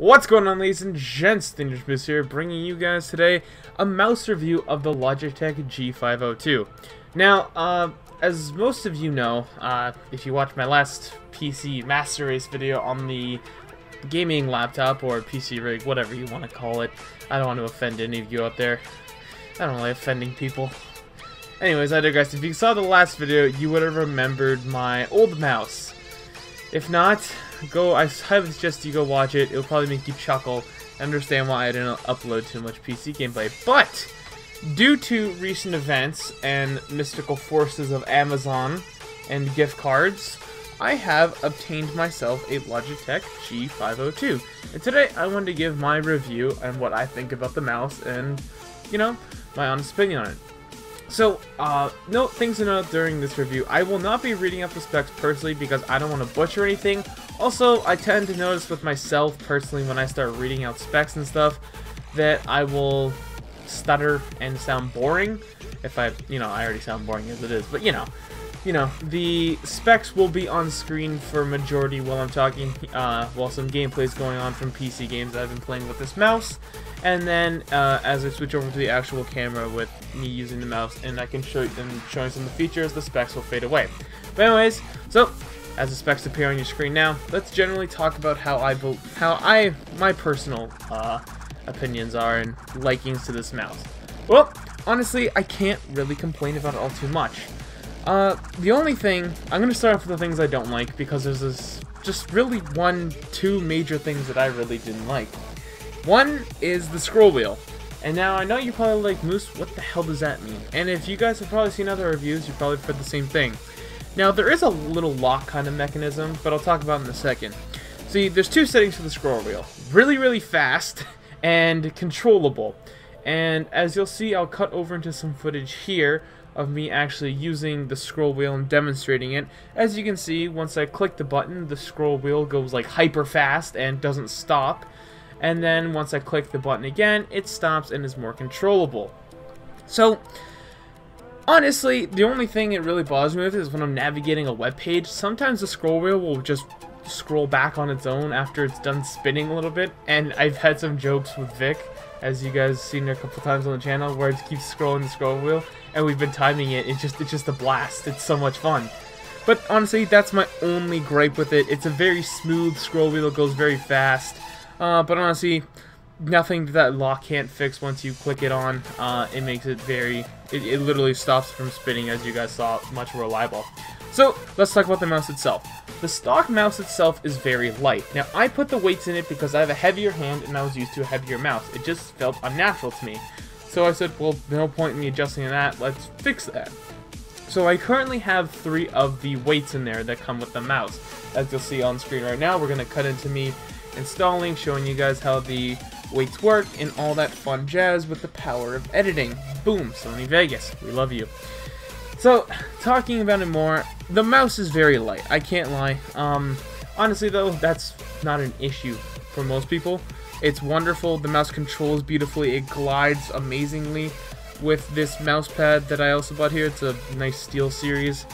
What's going on, ladies and gents? Dangerous Boost here, bringing you guys today a mouse review of the Logitech G502. Now, as most of you know, if you watched my last PC Master Race video on the gaming laptop or PC rig, whatever you want to call it, I don't want to offend any of you out there. I don't like offending people. Anyways, I digress. If you saw the last video, you would have remembered my old mouse. If not, I highly suggest you go watch it. It'll probably make you chuckle and understand why I didn't upload too much PC gameplay. But due to recent events and mystical forces of Amazon and gift cards, I have obtained myself a Logitech G502. And today I wanted to give my review and what I think about the mouse and, you know, my honest opinion on it. So, note things to note during this review. I will not be reading up the specs personally because I don't want to butcher anything. Also, I tend to notice with myself personally when I start reading out specs and stuff that I will stutter and sound boring. If I already sound boring as it is, but you know, the specs will be on screen for majority while I'm talking, while some gameplay is going on from PC games I've been playing with this mouse. And then, as I switch over to the actual camera with me using the mouse, and I can show you them showing some of the features, the specs will fade away. But anyways, so as the specs appear on your screen now, let's generally talk about my personal opinions are and likings to this mouse. Well, honestly, I can't really complain about it all too much. The only thing, I'm going to start off with the things I don't like, because there's just really two major things that I really didn't like. One is the scroll wheel. And now, I know you're probably like, Moose, what the hell does that mean? And if you guys have probably seen other reviews, you probably heard the same thing. Now, there is a little lock kind of mechanism, but I'll talk about it in a second. See, there's two settings for the scroll wheel. Really, really fast and controllable. And as you'll see, I'll cut over into some footage here of me actually using the scroll wheel and demonstrating it. As you can see, once I click the button, the scroll wheel goes like hyper fast and doesn't stop. And then once I click the button again, it stops and is more controllable. So, honestly, the only thing it really bothers me with is when I'm navigating a web page, sometimes the scroll wheel will just scroll back on its own after it's done spinning a little bit. And I've had some jokes with Vic, as you guys seen a couple times on the channel, where it keeps scrolling the scroll wheel, and we've been timing it. It's just a blast. It's so much fun. But honestly, that's my only gripe with it. It's a very smooth scroll wheel. It goes very fast. But honestly, nothing that lock can't fix once you click it on. It makes it it literally stops from spinning, as you guys saw, much more reliable. So, let's talk about the mouse itself. The stock mouse itself is very light. Now, I put the weights in it because I have a heavier hand and I was used to a heavier mouse. It just felt unnatural to me. So I said, well, no point in me adjusting that, let's fix that. So I currently have 3 of the weights in there that come with the mouse. As you'll see on screen right now, we're going to cut into me installing, showing you guys how the weights work and all that fun jazz with the power of editing. Boom, Sony Vegas, we love you. So, talking about it more, the mouse is very light, I can't lie. Honestly though, that's not an issue for most people. It's wonderful, the mouse controls beautifully, it glides amazingly with this mouse pad that I also bought here. It's a nice Steel series.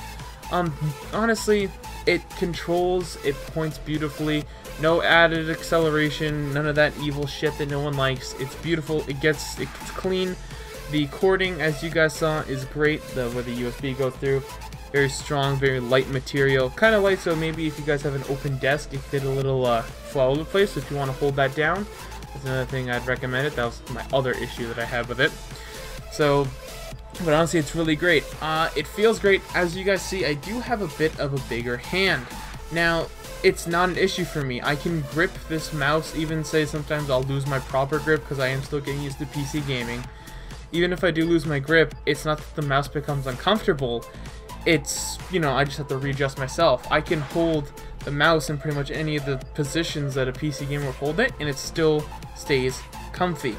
Honestly, it controls, it points beautifully. No added acceleration, none of that evil shit that no one likes. It's beautiful, it's clean. The cording, as you guys saw, is great, where the USB goes through. Very strong, very light material. Kind of light, so maybe if you guys have an open desk, it could get a little fall all over the place. So if you want to hold that down, that's another thing I'd recommend it. That was my other issue that I had with it. So, but honestly, it's really great. It feels great. As you guys see, I do have a bit of a bigger hand. Now, it's not an issue for me. I can grip this mouse, even say sometimes I'll lose my proper grip because I am still getting used to PC gaming. Even if I do lose my grip, it's not that the mouse becomes uncomfortable. It's, I just have to readjust myself. I can hold the mouse in pretty much any of the positions that a PC gamer would hold it, and it still stays comfy.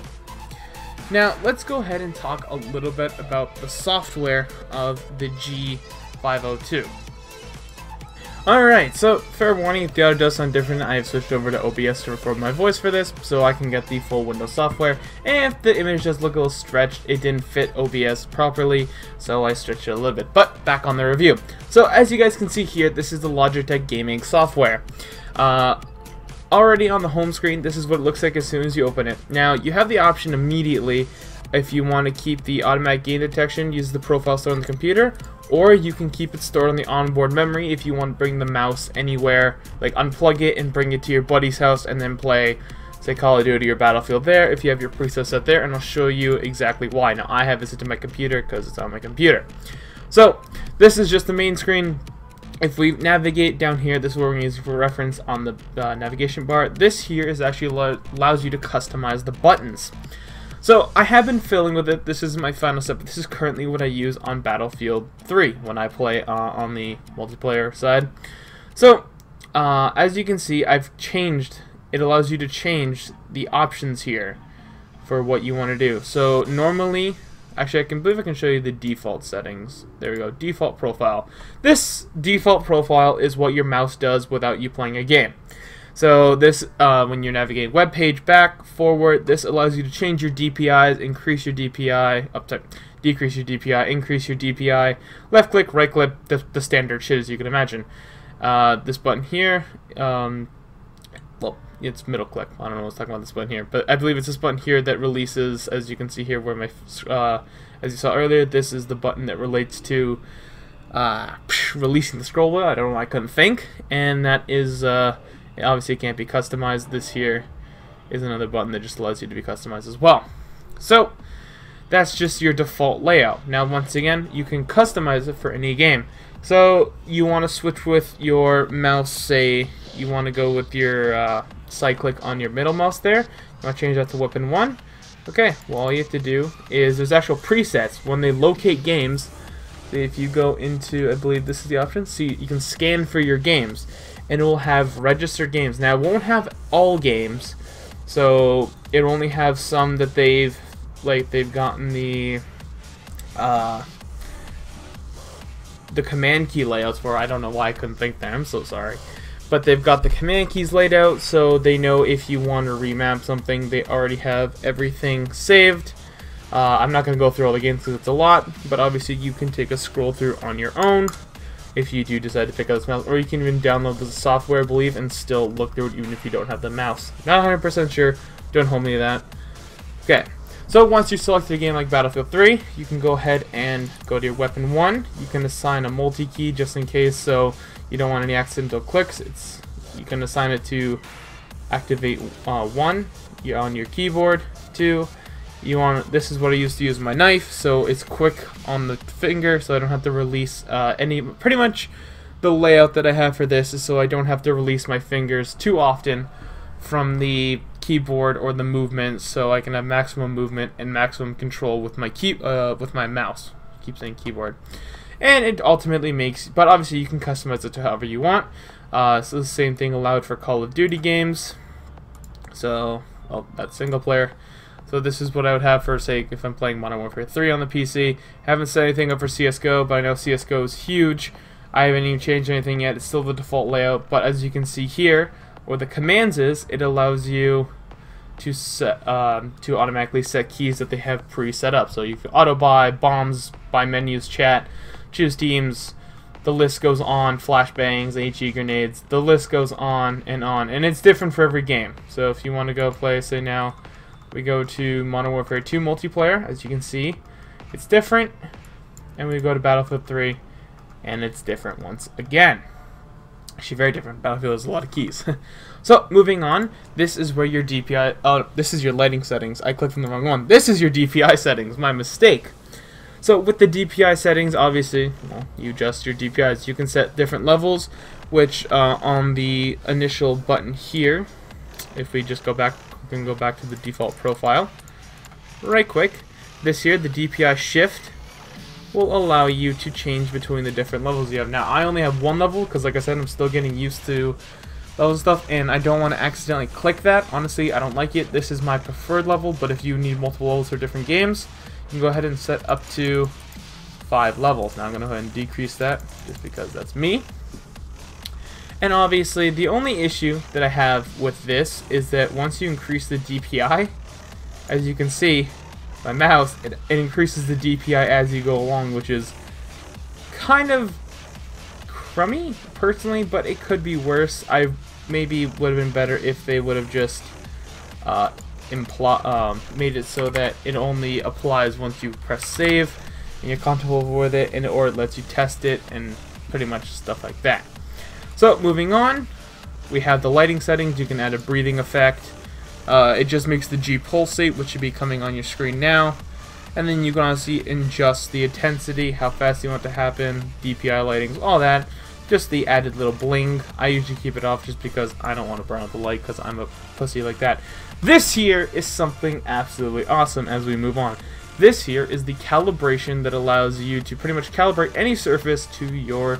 Now, let's go ahead and talk a little bit about the software of the G502. Alright, so fair warning, if the audio does sound different, I have switched over to OBS to record my voice for this, so I can get the full Windows software. And if the image does look a little stretched, it didn't fit OBS properly, so I stretched it a little bit. But back on the review. So as you guys can see here, this is the Logitech gaming software. already on the home screen, this is what it looks like as soon as you open it. Now, you have the option immediately, if you want to keep the automatic game detection, use the profile stored on the computer, or you can keep it stored on the onboard memory if you want to bring the mouse anywhere, like unplug it and bring it to your buddy's house and then play, say, Call of Duty or Battlefield there if you have your preset set there, and I'll show you exactly why. Now, I have this to my computer because it's on my computer. So, this is just the main screen. If we navigate down here, this is what we're going to use for reference on the navigation bar. This here is actually allows you to customize the buttons. So I have been fiddling with it. This is my final step. This is currently what I use on Battlefield 3 when I play on the multiplayer side. So as you can see, I've changed. It allows you to change the options here for what you want to do. So normally, actually, I believe I can show you the default settings. There we go, default profile. This default profile is what your mouse does without you playing a game. So this, when you're navigating web page, back, forward, this allows you to change your DPIs, increase your DPI, decrease your DPI, increase your DPI, left click, right click, the standard shit as you can imagine. This button here, well, it's middle click. I don't know what's talking about this button here, but I believe it's this button here that releases, as you can see here, where my, as you saw earlier, this is the button that relates to releasing the scroll wheel. I don't know why I couldn't think, and that is, obviously it can't be customized. This here is another button that just allows you to be customized as well. So that's just your default layout. Now once again, you can customize it for any game. So you want to switch with your mouse, say you want to go with your side click on your middle mouse there. You want to change that to weapon 1. Okay, well all you have to do is there's actual presets. When they locate games, if you go into, I believe this is the option, see you can scan for your games, and it will have registered games. Now it won't have all games, so it will only have some that they've gotten the command key layouts for. I don't know why I couldn't think that, I'm so sorry. But they've got the command keys laid out, so they know if you want to remap something, they already have everything saved. I'm not going to go through all the games because it's a lot, but obviously you can take a scroll through on your own if you do decide to pick up this mouse, or you can even download the software, I believe, and still look through it even if you don't have the mouse. Not 100% sure, don't hold me to that. Okay, so once you select a game like Battlefield 3, you can go ahead and go to your weapon 1. You can assign a multi-key just in case, so you don't want any accidental clicks. You can assign it to activate 1 on your keyboard. 2, this is what I used to use my knife, so it's quick on the finger, so I don't have to release pretty much the layout that I have for this is so I don't have to release my fingers too often from the keyboard or the movement, so I can have maximum movement and maximum control with my mouse. I keep saying keyboard. And it ultimately makes, but obviously you can customize it to however you want. So the same thing allowed for Call of Duty games. So, that's single player. So this is what I would have for, say, if I'm playing Modern Warfare 3 on the PC. Haven't set anything up for CSGO, but I know CSGO is huge. I haven't even changed anything yet. It's still the default layout, but as you can see here, where the commands is, it allows you to set, to automatically set keys that they have pre-set up. So you can auto buy, bombs, buy menus, chat, choose teams. The list goes on, flashbangs, HE grenades. The list goes on, and it's different for every game. So if you want to go play, say now, we go to Modern Warfare 2 multiplayer, as you can see, it's different, and we go to Battlefield 3, and it's different once again. Actually, very different. Battlefield has a lot of keys. So, moving on, this is where your DPI, this is your lighting settings. I clicked on the wrong one. This is your DPI settings, my mistake. So, with the DPI settings, obviously, well, you adjust your DPIs. You can set different levels, which on the initial button here, if we just go back, we can go back to the default profile. Right quick, this here, the DPI shift, will allow you to change between the different levels you have. Now, I only have one level, because like I said, I'm still getting used to levels and stuff, and I don't want to accidentally click that. Honestly, I don't like it. This is my preferred level, but if you need multiple levels for different games, you can go ahead and set up to 5 levels. Now I'm going to go ahead and decrease that, just because that's me. And obviously, the only issue that I have with this is that once you increase the DPI, as you can see, my mouse, it increases the DPI as you go along, which is kind of crummy, personally, but it could be worse. maybe would have been better if they would have just made it so that it only applies once you press save and you're comfortable with it, or it lets you test it and pretty much stuff like that. So moving on, we have the lighting settings. You can add a breathing effect. It just makes the G pulsate, which should be coming on your screen now. And then you can honestly adjust the intensity, how fast you want it to happen, DPI lightings, all that. Just the added little bling. I usually keep it off just because I don't want to burn out the light because I'm a pussy like that. This here is something absolutely awesome as we move on. This here is the calibration that allows you to pretty much calibrate any surface to your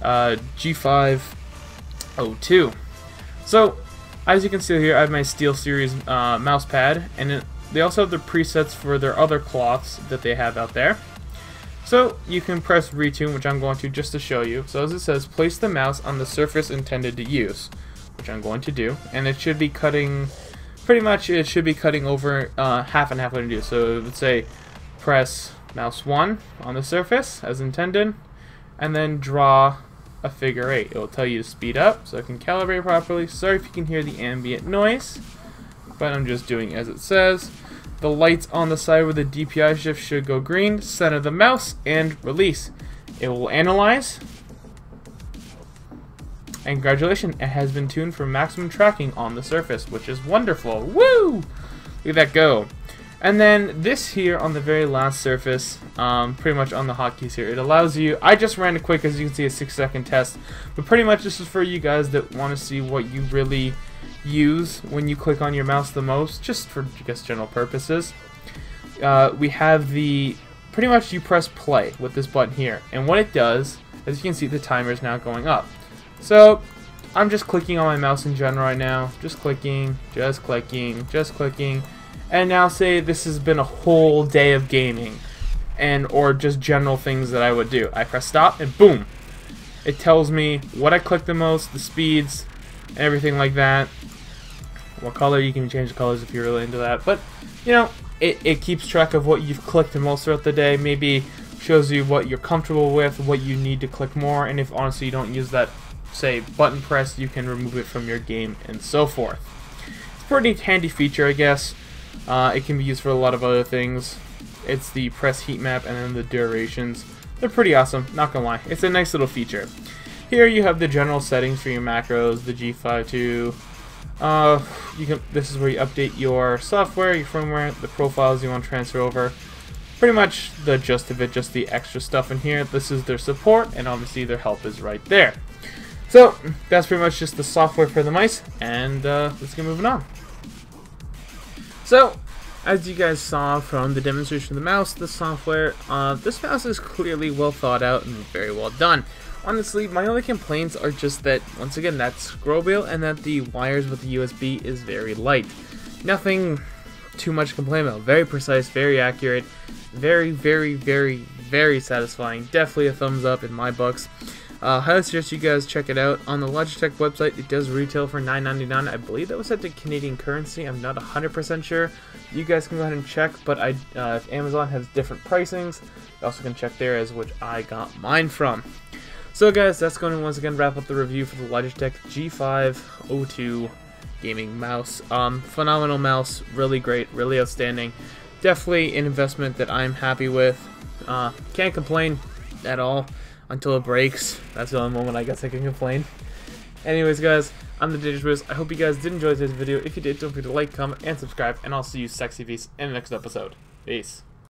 G502. So, as you can see here, I have my SteelSeries mouse pad, and they also have the presets for their other cloths that they have out there. So, you can press retune, which I'm going to just to show you. So, as it says, place the mouse on the surface intended to use, which I'm going to do, and it should be cutting, pretty much, it should be cutting over half and half what I do. So, it would say, press mouse 1 on the surface, as intended, and then draw a figure 8. It will tell you to speed up so I can calibrate properly. Sorry if you can hear the ambient noise, but I'm just doing as it says. The lights on the side where the DPI shift should go green. Center the mouse and release. It will analyze. And congratulations, it has been tuned for maximum tracking on the surface, which is wonderful. Woo! Look at that go. And then this here on the very last surface, pretty much on the hotkeys here, it allows you, I just ran it quick, as you can see, a 6-second test, but pretty much this is for you guys that want to see what you really use when you click on your mouse the most, just for, I guess, general purposes. We have the, pretty much you press play with this button here, and what it does, as you can see, the timer is now going up. So, I'm just clicking on my mouse in general right now, just clicking, just clicking, just clicking. And now say this has been a whole day of gaming, or just general things that I would do. I press stop and boom, it tells me what I click the most, the speeds, and everything like that. What color, you can change the colors if you're really into that. But you know, it keeps track of what you've clicked the most throughout the day. Maybe shows you what you're comfortable with, what you need to click more, and if honestly you don't use that, say, button press, you can remove it from your game and so forth. It's a pretty handy feature, I guess. It can be used for a lot of other things. It's the press heat map and then the durations. They're pretty awesome, not gonna lie. It's a nice little feature. Here you have the general settings for your macros, the G502. This is where you update your software, your firmware, the profiles you want to transfer over. Pretty much the gist of it, just the extra stuff in here. This is their support, and obviously their help is right there. So that's pretty much just the software for the mice, and let's get moving on. So, as you guys saw from the demonstration of the mouse, the software, this mouse is clearly well thought out and very well done. Honestly, my only complaints are just that, once again, that scroll wheel and that the wires with the USB is very light. Nothing too much to complain about. Very precise, very accurate, very, very, very, very satisfying. Definitely a thumbs up in my books. Highly suggest you guys check it out. On the Logitech website, it does retail for $9.99. I believe that was set to Canadian currency. I'm not 100% sure. You guys can go ahead and check, but if Amazon has different pricings, you also can check there, as which I got mine from. So guys, that's going to once again wrap up the review for the Logitech G502 gaming mouse. Phenomenal mouse, really great, really outstanding. Definitely an investment that I'm happy with. Can't complain at all. Until it breaks. That's the only moment I guess I can complain. Anyways guys, I'm the Dangerous. I hope you guys did enjoy this video. If you did, don't forget to like, comment, and subscribe, and I'll see you sexy beasts in the next episode. Peace.